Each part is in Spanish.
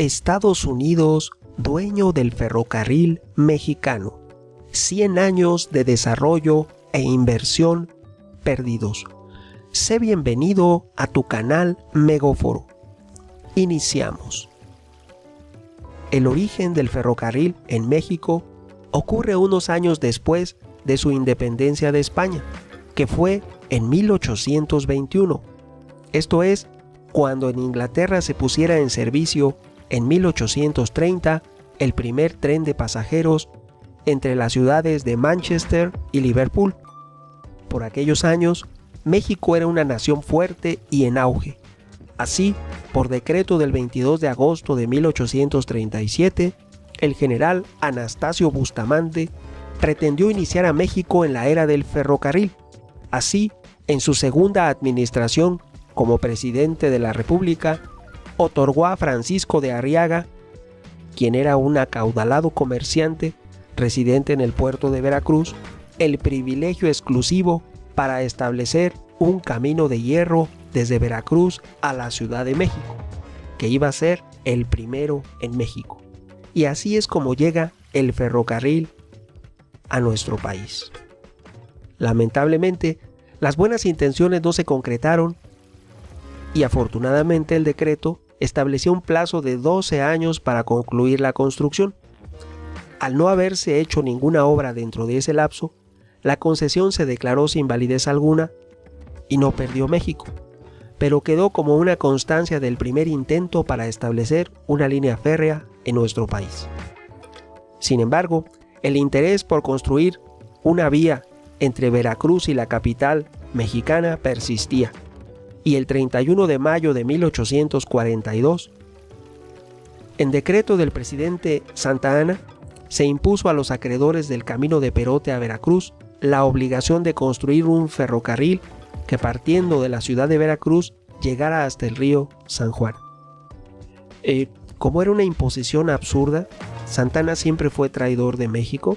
Estados Unidos, dueño del ferrocarril mexicano. 100 años de desarrollo e inversión perdidos. Sé bienvenido a tu canal Megóforo. Iniciamos. El origen del ferrocarril en México ocurre unos años después de su independencia de España, que fue en 1821. Esto es, cuando en Inglaterra se pusiera en servicio en 1830 el primer tren de pasajeros entre las ciudades de Manchester y Liverpool. Por aquellos años, México era una nación fuerte y en auge. Así, por decreto del 22 de agosto de 1837, el general Anastasio Bustamante pretendió iniciar a México en la era del ferrocarril. Así, en su segunda administración como presidente de la República, otorgó a Francisco de Arriaga, quien era un acaudalado comerciante residente en el puerto de Veracruz, el privilegio exclusivo para establecer un camino de hierro desde Veracruz a la Ciudad de México, que iba a ser el primero en México. Y así es como llega el ferrocarril a nuestro país. Lamentablemente, las buenas intenciones no se concretaron y afortunadamente el decreto estableció un plazo de 12 años para concluir la construcción. Al no haberse hecho ninguna obra dentro de ese lapso, la concesión se declaró sin validez alguna y no perdió México, pero quedó como una constancia del primer intento para establecer una línea férrea en nuestro país. Sin embargo, el interés por construir una vía entre Veracruz y la capital mexicana persistía, y el 31 de mayo de 1842, en decreto del presidente Santa Anna, se impuso a los acreedores del camino de Perote a Veracruz la obligación de construir un ferrocarril que, partiendo de la ciudad de Veracruz, llegara hasta el río San Juan. Como era una imposición absurda, Santa Anna siempre fue traidor de México.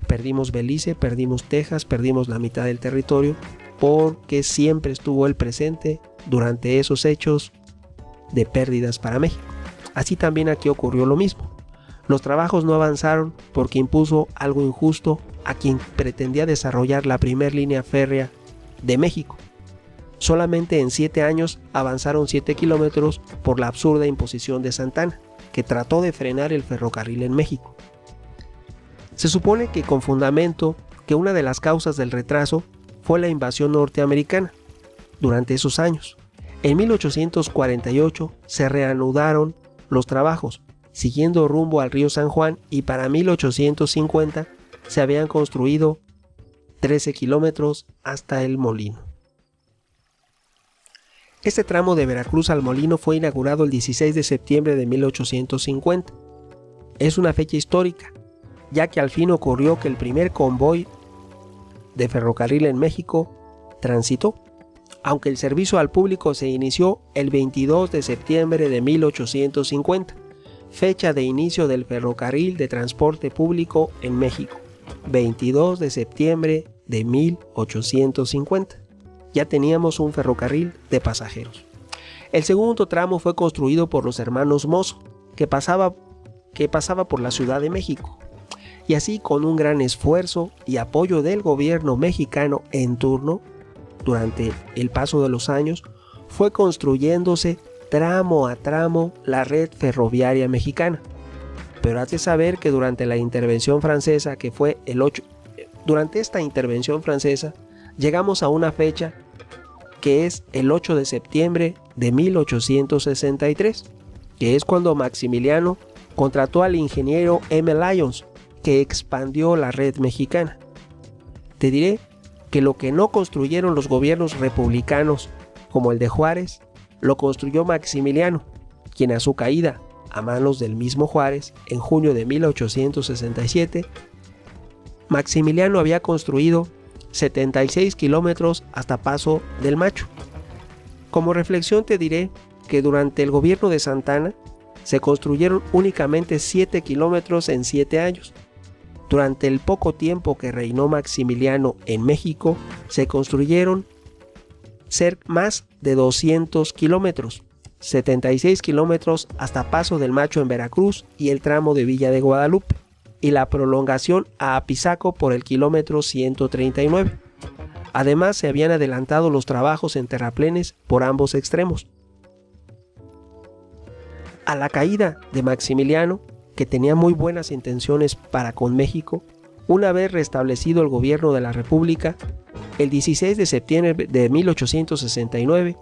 Perdimos Belice, perdimos Texas, perdimos la mitad del territorio, porque siempre estuvo él presente durante esos hechos de pérdidas para México. Así también aquí ocurrió lo mismo. Los trabajos no avanzaron porque impuso algo injusto a quien pretendía desarrollar la primera línea férrea de México. Solamente en 7 años avanzaron 7 kilómetros por la absurda imposición de Santa Anna, que trató de frenar el ferrocarril en México. Se supone que con fundamento que una de las causas del retraso fue la invasión norteamericana. Durante esos años, en 1848 se reanudaron los trabajos, siguiendo rumbo al río San Juan, y para 1850 se habían construido 13 kilómetros hasta el Molino. Este tramo de Veracruz al Molino fue inaugurado el 16 de septiembre de 1850. Es una fecha histórica, ya que al fin ocurrió que el primer convoy de ferrocarril en México transitó, aunque el servicio al público se inició el 22 de septiembre de 1850, fecha de inicio del ferrocarril de transporte público en México, 22 de septiembre de 1850. Ya teníamos un ferrocarril de pasajeros. El segundo tramo fue construido por los hermanos Mozo, que pasaba por la Ciudad de México. Y así, con un gran esfuerzo y apoyo del gobierno mexicano en turno, durante el paso de los años, fue construyéndose tramo a tramo la red ferroviaria mexicana. Pero has de saber que durante la intervención francesa, que fue durante esta intervención francesa, llegamos a una fecha que es el 8 de septiembre de 1863, que es cuando Maximiliano contrató al ingeniero M. Lyons, que expandió la red mexicana. Te diré que lo que no construyeron los gobiernos republicanos, como el de Juárez, lo construyó Maximiliano, quien a su caída a manos del mismo Juárez en junio de 1867, Maximiliano había construido 76 kilómetros hasta Paso del Macho. Como reflexión te diré que durante el gobierno de Santa Anna se construyeron únicamente 7 kilómetros en 7 años. Durante el poco tiempo que reinó Maximiliano en México, se construyeron más de 200 kilómetros, 76 kilómetros hasta Paso del Macho en Veracruz y el tramo de Villa de Guadalupe, y la prolongación a Apizaco por el kilómetro 139. Además, se habían adelantado los trabajos en terraplenes por ambos extremos. A la caída de Maximiliano, que tenía muy buenas intenciones para con México, una vez restablecido el gobierno de la República, el 16 de septiembre de 1869,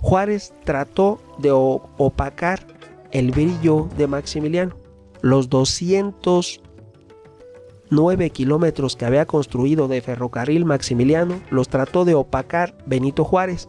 Juárez trató de opacar el brillo de Maximiliano. Los 209 kilómetros que había construido de ferrocarril Maximiliano los trató de opacar Benito Juárez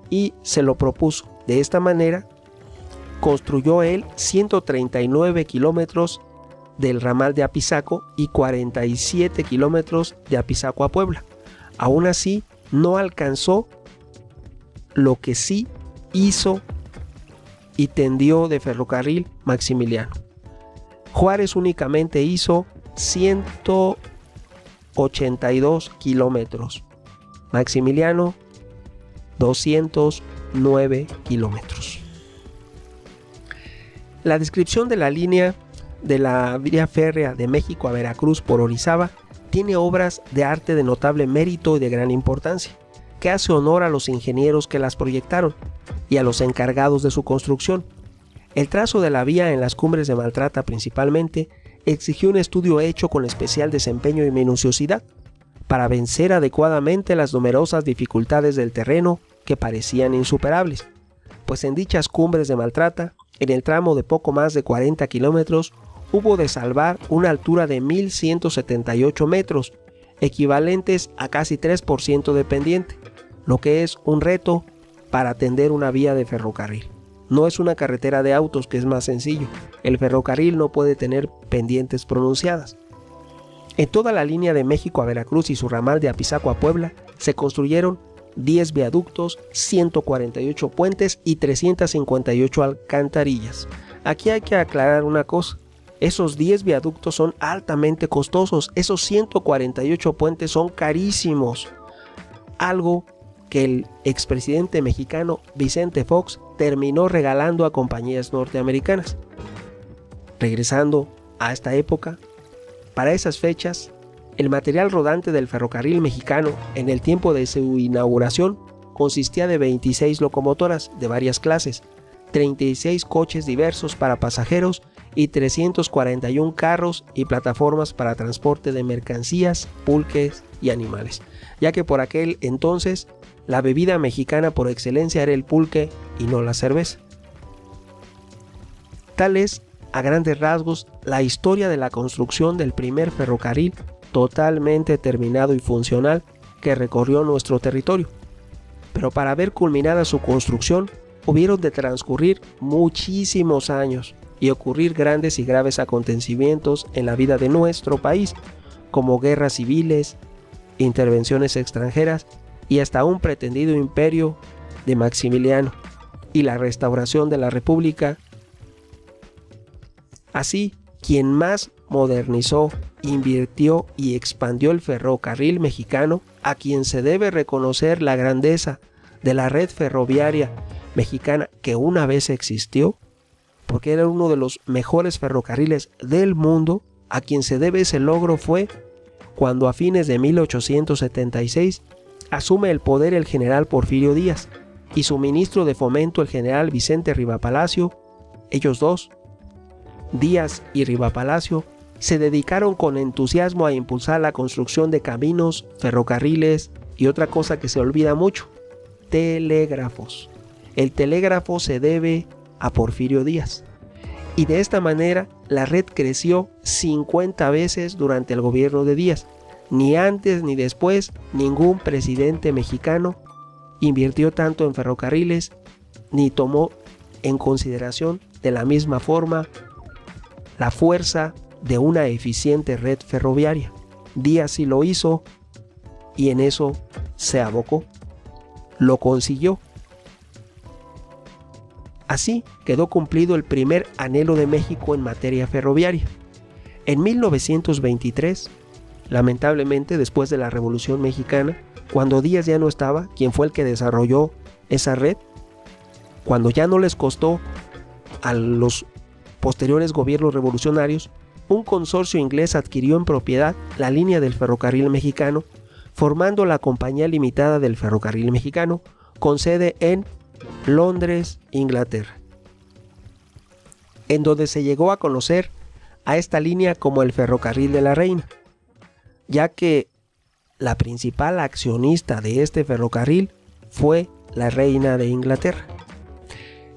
y se lo propuso. De esta manera, construyó él 139 kilómetros del ramal de Apizaco y 47 kilómetros de Apizaco a Puebla. Aún así, no alcanzó lo que sí hizo y tendió de ferrocarril Maximiliano. Juárez únicamente hizo 182 kilómetros. Maximiliano, 209 kilómetros. La descripción de la línea de la vía férrea de México a Veracruz por Orizaba tiene obras de arte de notable mérito y de gran importancia, que hace honor a los ingenieros que las proyectaron y a los encargados de su construcción. El trazo de la vía en las cumbres de Maltrata principalmente exigió un estudio hecho con especial desempeño y minuciosidad para vencer adecuadamente las numerosas dificultades del terreno que parecían insuperables, pues en dichas cumbres de Maltrata, en el tramo de poco más de 40 kilómetros, hubo de salvar una altura de 1.178 metros, equivalentes a casi 3% de pendiente, lo que es un reto para atender una vía de ferrocarril. No es una carretera de autos, que es más sencillo. El ferrocarril no puede tener pendientes pronunciadas. En toda la línea de México a Veracruz y su ramal de Apizaco a Puebla se construyeron 10 viaductos, 148 puentes y 358 alcantarillas. Aquí hay que aclarar una cosa. Esos 10 viaductos son altamente costosos. Esos 148 puentes son carísimos. Algo que el expresidente mexicano Vicente Fox terminó regalando a compañías norteamericanas. Regresando a esta época, para esas fechas, el material rodante del ferrocarril mexicano en el tiempo de su inauguración consistía de 26 locomotoras de varias clases, 36 coches diversos para pasajeros y 341 carros y plataformas para transporte de mercancías, pulques y animales, ya que por aquel entonces la bebida mexicana por excelencia era el pulque y no la cerveza. Tal es, a grandes rasgos, la historia de la construcción del primer ferrocarril totalmente terminado y funcional que recorrió nuestro territorio. Pero para ver culminada su construcción, hubieron de transcurrir muchísimos años y ocurrir grandes y graves acontecimientos en la vida de nuestro país, como guerras civiles, intervenciones extranjeras y hasta un pretendido imperio de Maximiliano y la restauración de la República. Así, quien más modernizó, invirtió y expandió el ferrocarril mexicano, a quien se debe reconocer la grandeza de la red ferroviaria mexicana que una vez existió, porque era uno de los mejores ferrocarriles del mundo, a quien se debe ese logro fue cuando a fines de 1876 asume el poder el general Porfirio Díaz y su ministro de Fomento el general Vicente Rivapalacio. Ellos dos, Díaz y Rivapalacio, se dedicaron con entusiasmo a impulsar la construcción de caminos, ferrocarriles y otra cosa que se olvida mucho, telégrafos. El telégrafo se debe a Porfirio Díaz. Y de esta manera la red creció 50 veces durante el gobierno de Díaz. Ni antes ni después ningún presidente mexicano invirtió tanto en ferrocarriles ni tomó en consideración de la misma forma la fuerza de una eficiente red ferroviaria. Díaz sí lo hizo y en eso se abocó. Lo consiguió. Así quedó cumplido el primer anhelo de México en materia ferroviaria. En 1923, lamentablemente después de la Revolución Mexicana, cuando Díaz ya no estaba, quien fue el que desarrolló esa red, Cuando ya no les costó a los posteriores gobiernos revolucionarios, un consorcio inglés adquirió en propiedad la línea del ferrocarril mexicano, formando la Compañía Limitada del Ferrocarril Mexicano, con sede en Londres, Inglaterra, en donde se llegó a conocer a esta línea como el Ferrocarril de la Reina, ya que la principal accionista de este ferrocarril fue la Reina de Inglaterra.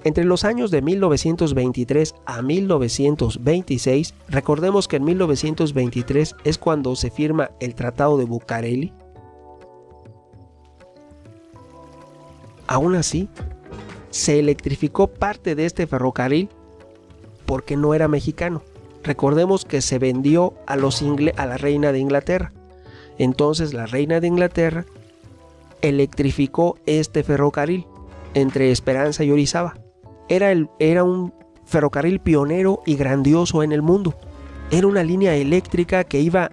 Entre los años de 1923 a 1926, recordemos que en 1923 es cuando se firma el Tratado de Bucareli. Aún así, se electrificó parte de este ferrocarril porque no era mexicano. Recordemos que se vendió a la Reina de Inglaterra. Entonces la Reina de Inglaterra electrificó este ferrocarril entre Esperanza y Orizaba. Era un ferrocarril pionero y grandioso en el mundo. Era una línea eléctrica que iba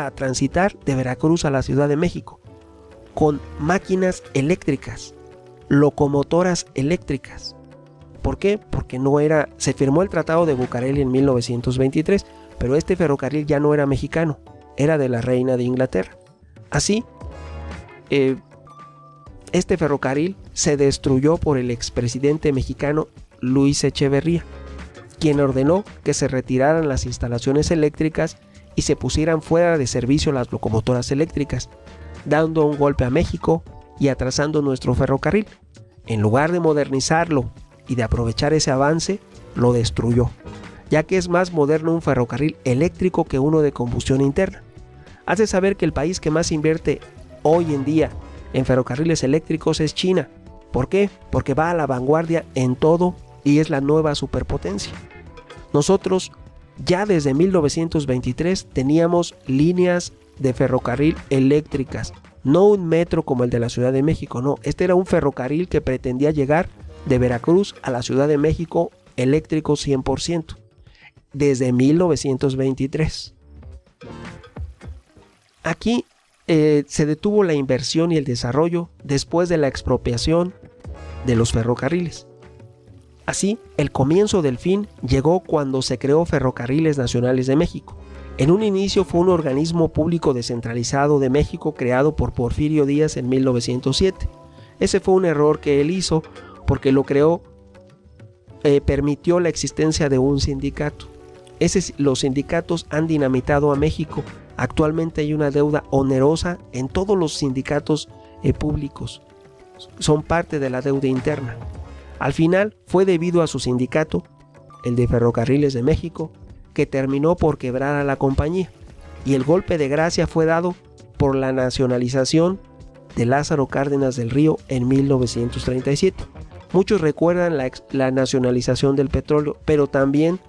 a transitar de Veracruz a la Ciudad de México, con máquinas eléctricas, locomotoras eléctricas. ¿Por qué? Porque se firmó el Tratado de Bucareli en 1923, pero este ferrocarril ya no era mexicano, era de la Reina de Inglaterra. Así, este ferrocarril se destruyó por el expresidente mexicano Luis Echeverría, quien ordenó que se retiraran las instalaciones eléctricas y se pusieran fuera de servicio las locomotoras eléctricas, dando un golpe a México y atrasando nuestro ferrocarril. En lugar de modernizarlo y de aprovechar ese avance, lo destruyó, ya que es más moderno un ferrocarril eléctrico que uno de combustión interna. Hace saber que el país que más invierte hoy en día en ferrocarriles eléctricos es China. ¿Por qué? Porque va a la vanguardia en todo y es la nueva superpotencia. Nosotros ya desde 1923 teníamos líneas de ferrocarril eléctricas, no un metro como el de la Ciudad de México, no. Este era un ferrocarril que pretendía llegar de Veracruz a la Ciudad de México eléctrico 100%, desde 1923. Aquí se detuvo la inversión y el desarrollo después de la expropiación de los ferrocarriles. Así, el comienzo del fin llegó cuando se creó Ferrocarriles Nacionales de México. En un inicio fue un organismo público descentralizado de México creado por Porfirio Díaz en 1907. Ese fue un error que él hizo porque lo creó, permitió la existencia de un sindicato. Los sindicatos han dinamitado a México. Actualmente hay una deuda onerosa en todos los sindicatos públicos. Son parte de la deuda interna. Al final fue debido a su sindicato, el de Ferrocarriles de México, que terminó por quebrar a la compañía. Y el golpe de gracia fue dado por la nacionalización de Lázaro Cárdenas del Río en 1937. Muchos recuerdan la nacionalización del petróleo, pero también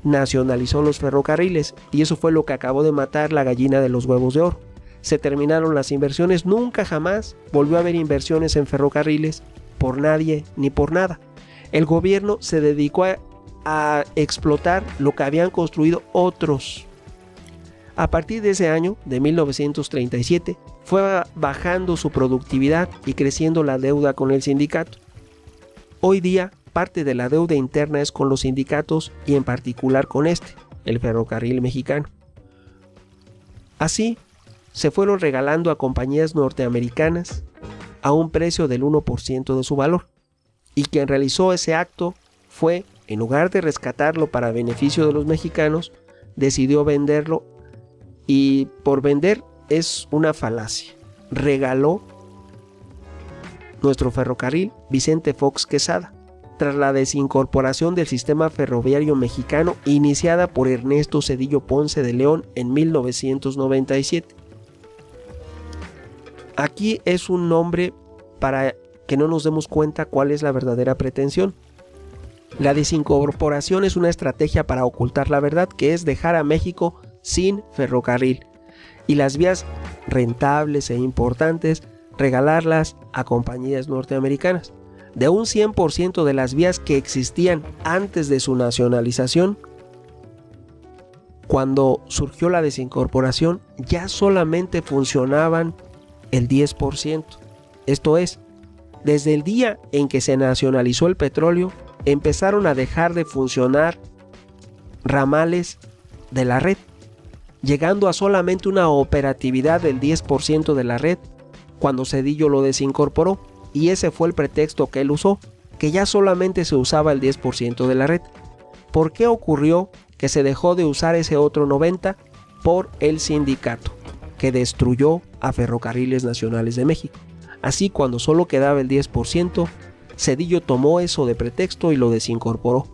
nacionalizó los ferrocarriles, y eso fue lo que acabó de matar la gallina de los huevos de oro. Se terminaron las inversiones, nunca jamás volvió a haber inversiones en ferrocarriles por nadie ni por nada. El gobierno se dedicó a explotar lo que habían construido otros. A partir de ese año, de 1937, fue bajando su productividad y creciendo la deuda con el sindicato. Hoy día, parte de la deuda interna es con los sindicatos y en particular con el Ferrocarril Mexicano. Así, se fueron regalando a compañías norteamericanas a un precio del 1% de su valor. Y quien realizó ese acto fue, en lugar de rescatarlo para beneficio de los mexicanos, decidió venderlo, y por vender es una falacia. Regaló nuestro ferrocarril Vicente Fox Quesada, tras la desincorporación del sistema ferroviario mexicano iniciada por Ernesto Zedillo Ponce de León en 1997. Aquí es un nombre para que no nos demos cuenta cuál es la verdadera pretensión. La desincorporación es una estrategia para ocultar la verdad, que es dejar a México sin ferrocarril y las vías rentables e importantes regalarlas a compañías norteamericanas. De un 100% de las vías que existían antes de su nacionalización, cuando surgió la desincorporación, ya solamente funcionaban el 10%. Esto es, Desde el día en que se nacionalizó el petróleo, empezaron a dejar de funcionar ramales de la red, llegando a solamente una operatividad del 10% de la red cuando Zedillo lo desincorporó, y ese fue el pretexto que él usó, que ya solamente se usaba el 10% de la red. ¿Por qué ocurrió que se dejó de usar ese otro 90%? Por el sindicato, que destruyó a Ferrocarriles Nacionales de México. Así, cuando solo quedaba el 10%, Zedillo tomó eso de pretexto y lo desincorporó.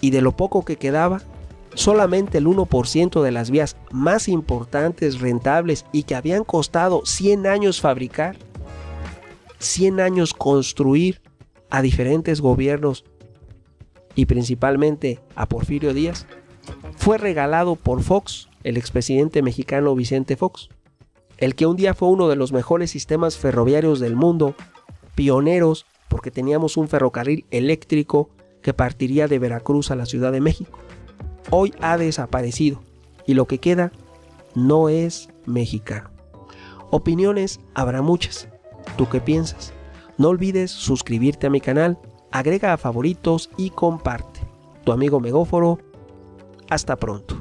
Y de lo poco que quedaba, solamente el 1% de las vías más importantes, rentables y que habían costado 100 años fabricar, 100 años construir a diferentes gobiernos y principalmente a Porfirio Díaz, fue regalado por Fox, el expresidente mexicano Vicente Fox, el que un día fue uno de los mejores sistemas ferroviarios del mundo, pioneros porque teníamos un ferrocarril eléctrico que partiría de Veracruz a la Ciudad de México. Hoy ha desaparecido y lo que queda no es mexicano. Opiniones habrá muchas. ¿Tú qué piensas? No olvides suscribirte a mi canal, agrega a favoritos y comparte. Tu amigo Megóforo. Hasta pronto.